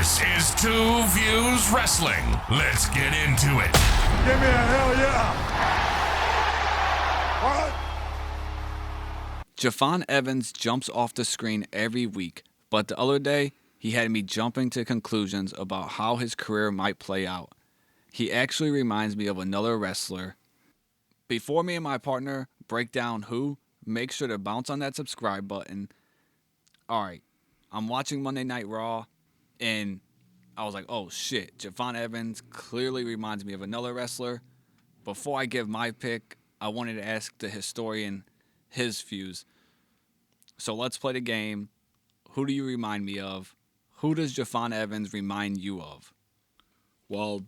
This is Two Views Wrestling. Let's get into it. Give me a hell yeah. What? Javon Evans jumps off the screen every week, but the other day, he had me jumping to conclusions about how his career might play out. He actually reminds me of another wrestler. Before me and my partner break down who, make sure to bounce on that subscribe button. Alright, I'm watching Monday Night Raw, and I was like, oh shit, Javon Evans clearly reminds me of another wrestler. Before I give my pick, I wanted to ask the historian his views. So let's play the game. Who do you remind me of? Who does Javon Evans remind you of? Well,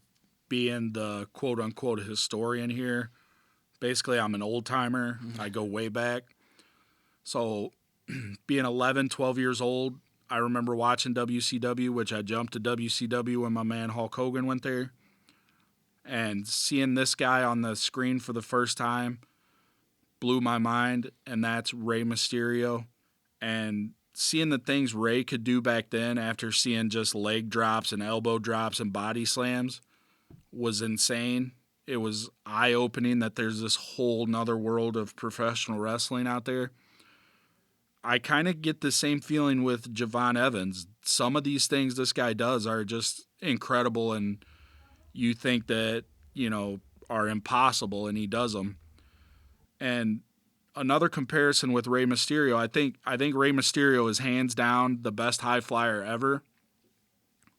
being the quote-unquote historian here, basically I'm an old-timer. I go way back. So being 11, 12 years old, I remember watching WCW, which I jumped to WCW when my man Hulk Hogan went there. And seeing this guy on the screen for the first time blew my mind, and that's Rey Mysterio. And seeing the things Rey could do back then after seeing just leg drops and elbow drops and body slams was insane. It was eye-opening that there's this whole nother world of professional wrestling out there. I kind of get the same feeling with Javon Evans. Some of these things this guy does are just incredible, and you think that, are impossible, and he does them. And another comparison with Rey Mysterio, I think Rey Mysterio is hands down the best high flyer ever.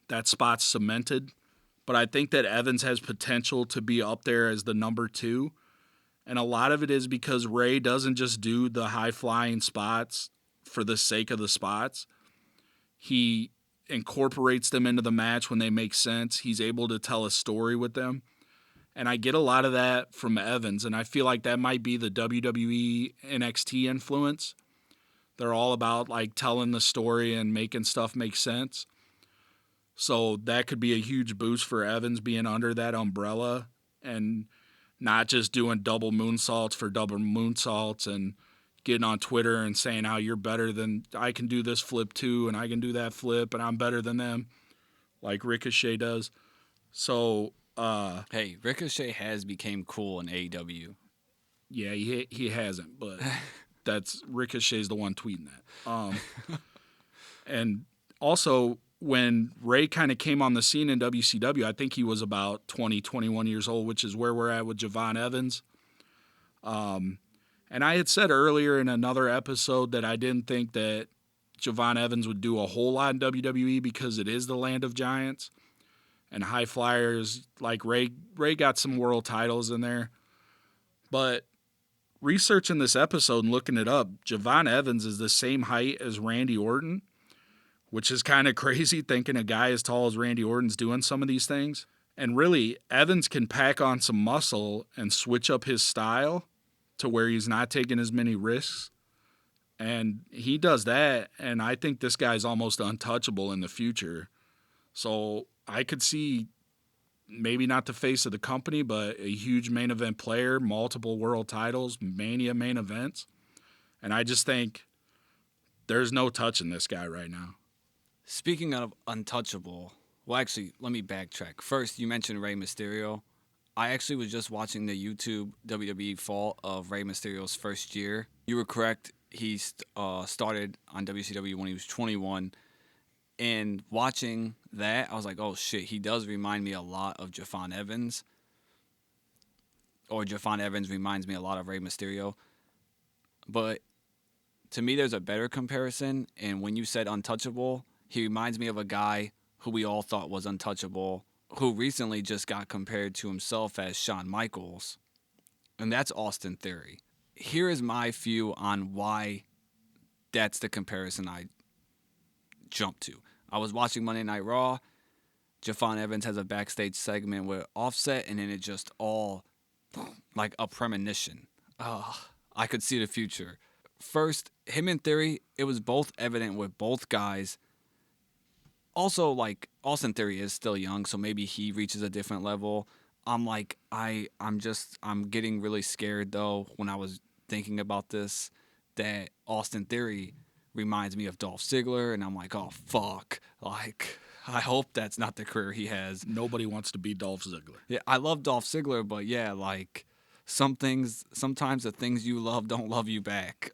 That spot's cemented. But I think that Evans has potential to be up there as the number 2. And a lot of it is because Rey doesn't just do the high-flying spots for the sake of the spots. He incorporates them into the match when they make sense. He's able to tell a story with them. And I get a lot of that from Evans, and I feel like that might be the WWE NXT influence. They're all about telling the story and making stuff make sense. So that could be a huge boost for Evans being under that umbrella and not just doing double moonsaults for double moonsaults and getting on Twitter and saying how you're better than, I can do this flip too and I can do that flip and I'm better than them, like Ricochet does. So hey, Ricochet has became cool in AEW. Yeah, he hasn't, but that's Ricochet's the one tweeting that. And also, when Rey kind of came on the scene in WCW, I think he was about 20, 21 years old, which is where we're at with Javon Evans. And I had said earlier in another episode that I didn't think that Javon Evans would do a whole lot in WWE because it is the land of giants. And high flyers like Rey got some world titles in there. But researching this episode and looking it up, Javon Evans is the same height as Randy Orton, which is kind of crazy thinking a guy as tall as Randy Orton's doing some of these things. And really, Evans can pack on some muscle and switch up his style to where he's not taking as many risks. And he does that, and I think this guy's almost untouchable in the future. So I could see maybe not the face of the company, but a huge main event player, multiple world titles, Mania main events. And I just think there's no touching this guy right now. Speaking of untouchable, well, actually, let me backtrack. First, you mentioned Rey Mysterio. I actually was just watching the YouTube WWE Fall of Rey Mysterio's first year. You were correct. He started on WCW when he was 21. And watching that, I was like, oh shit, he does remind me a lot of Javon Evans. Or Javon Evans reminds me a lot of Rey Mysterio. But to me, there's a better comparison. And when you said untouchable, he reminds me of a guy who we all thought was untouchable, who recently just got compared to himself as Shawn Michaels. And that's Austin Theory. Here is my view on why that's the comparison I jumped to. I was watching Monday Night Raw. Javon Evans has a backstage segment with Offset, and then it just all like a premonition. I could see the future. First, him and Theory, it was both evident with both guys. Also, Austin Theory is still young, so maybe he reaches a different level. I'm getting really scared though when I was thinking about this that Austin Theory reminds me of Dolph Ziggler, and I'm like, oh fuck, I hope that's not the career he has. Nobody wants to be Dolph Ziggler. Yeah, I love Dolph Ziggler, but yeah, like sometimes the things you love don't love you back.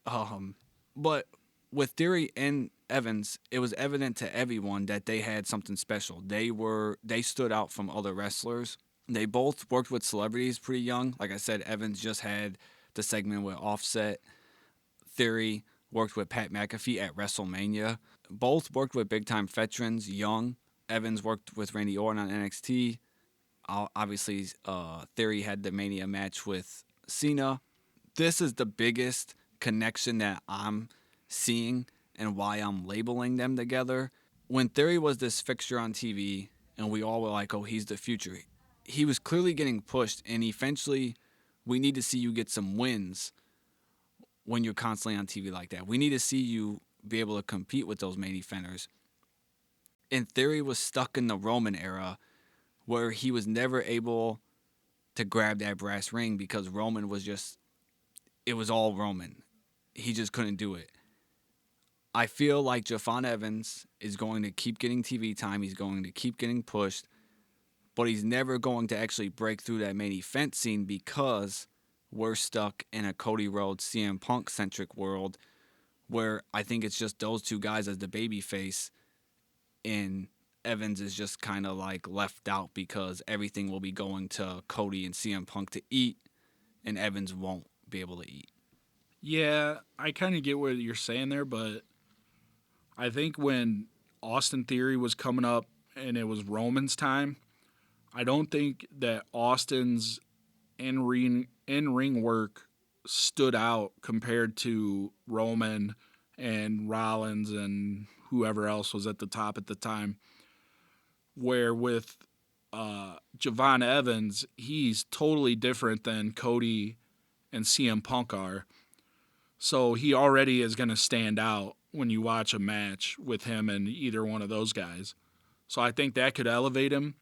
But with Theory and Evans, it was evident to everyone that they had something special. They stood out from other wrestlers. They both worked with celebrities pretty young. Like I said, Evans just had the segment with Offset. Theory worked with Pat McAfee at WrestleMania. Both worked with big-time veterans, young. Evans worked with Randy Orton on NXT. Obviously, Theory had the Mania match with Cena. This is the biggest connection that I'm seeing and why I'm labeling them together. When Theory was this fixture on TV and we all were like, oh, he's the future, he was clearly getting pushed, and eventually we need to see you get some wins when you're constantly on TV like that. We need to see you be able to compete with those main eventers. And Theory was stuck in the Roman era where he was never able to grab that brass ring because Roman was just, it was all Roman. He just couldn't do it. I feel like Javon Evans is going to keep getting TV time. He's going to keep getting pushed, but he's never going to actually break through that main event scene because we're stuck in a Cody Rhodes, CM Punk centric world where I think it's just those two guys as the babyface, and Evans is just kind of like left out because everything will be going to Cody and CM Punk to eat, and Evans won't be able to eat. Yeah, I kind of get what you're saying there, but I think when Austin Theory was coming up and it was Roman's time, I don't think that Austin's in-ring work stood out compared to Roman and Rollins and whoever else was at the top at the time. Where with Javon Evans, he's totally different than Cody and CM Punk are. So he already is going to stand out when you watch a match with him and either one of those guys. So I think that could elevate him.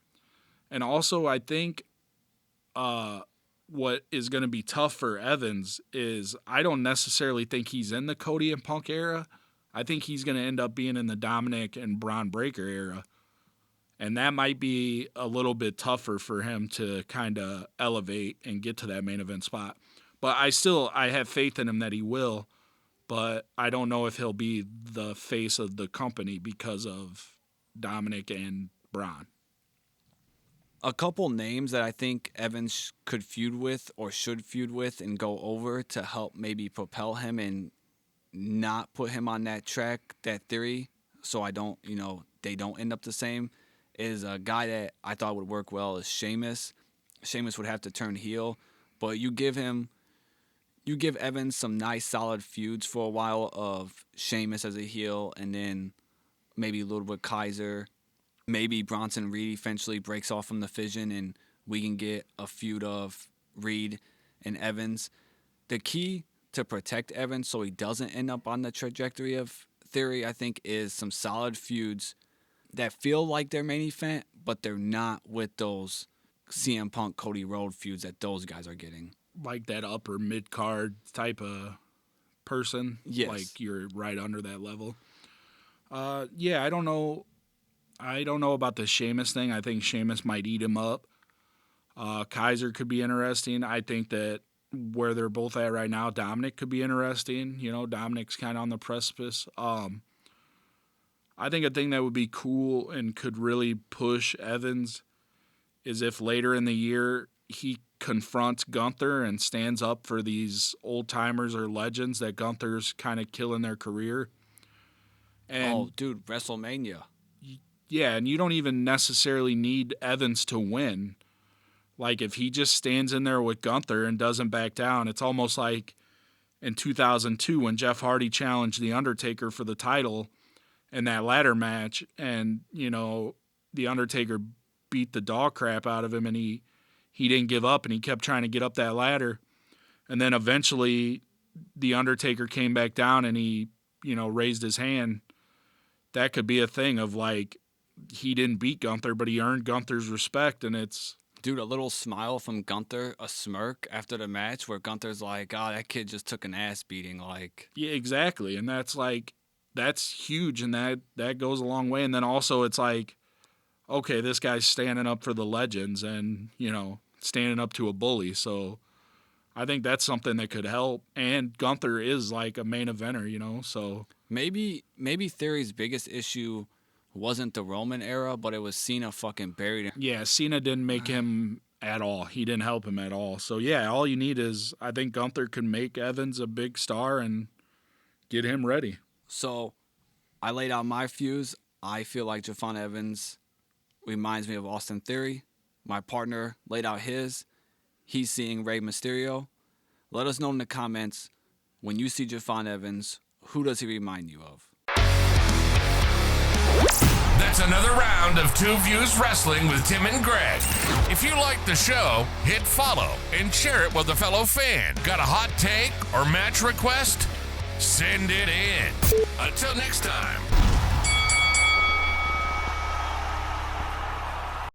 And also I think what is going to be tough for Evans is I don't necessarily think he's in the Cody and Punk era. I think he's going to end up being in the Dominic and Braun Breaker era. And that might be a little bit tougher for him to kind of elevate and get to that main event spot. But I have faith in him that he will, but I don't know if he'll be the face of the company because of Dominic and Braun. A couple names that I think Evans could feud with or should feud with and go over to help maybe propel him and not put him on that track, that Theory, so they don't end up the same, is a guy that I thought would work well is Sheamus. Sheamus would have to turn heel, but you give Evans some nice solid feuds for a while of Sheamus as a heel, and then maybe Ludwig Kaiser. Maybe Bronson Reed eventually breaks off from the Fission and we can get a feud of Reed and Evans. The key to protect Evans so he doesn't end up on the trajectory of Theory, I think, is some solid feuds that feel like they're main event, but they're not with those CM Punk, Cody Rhodes feuds that those guys are getting. Like that upper mid-card type of person. Yes. Like you're right under that level. Yeah, I don't know about the Sheamus thing. I think Sheamus might eat him up. Kaiser could be interesting. I think that where they're both at right now, Dominic could be interesting. Dominic's kind of on the precipice. I think a thing that would be cool and could really push Evans is if later in the year he confronts Gunther and stands up for these old-timers or legends that Gunther's kind of killing their career. And dude, WrestleMania. Yeah, and you don't even necessarily need Evans to win. Like, if he just stands in there with Gunther and doesn't back down, it's almost like in 2002 when Jeff Hardy challenged The Undertaker for the title in that ladder match, and, The Undertaker beat the dog crap out of him, and he didn't give up, and he kept trying to get up that ladder. And then eventually The Undertaker came back down, and he, raised his hand. That could be a thing of, like, he didn't beat Gunther, but he earned Gunther's respect, and it's... Dude, a little smile from Gunther, a smirk after the match where Gunther's like, that kid just took an ass beating, like... Yeah, exactly, and that's huge, and that goes a long way. And then also it's like, okay, this guy's standing up for the legends and, standing up to a bully. So I think that's something that could help. And Gunther is like a main eventer, so. Maybe Theory's biggest issue wasn't the Roman era, but it was Cena fucking buried him. Yeah, Cena didn't make him at all. He didn't help him at all. So, yeah, all you need is I think Gunther can make Evans a big star and get him ready. So I laid out my views. I feel like Javon Evans reminds me of Austin Theory. My partner laid out his. He's seeing Rey Mysterio. Let us know in the comments, when you see Javon Evans, who does he remind you of? That's another round of Two Views Wrestling with Tim and Greg. If you like the show, hit follow and share it with a fellow fan. Got a hot take or match request? Send it in. Until next time.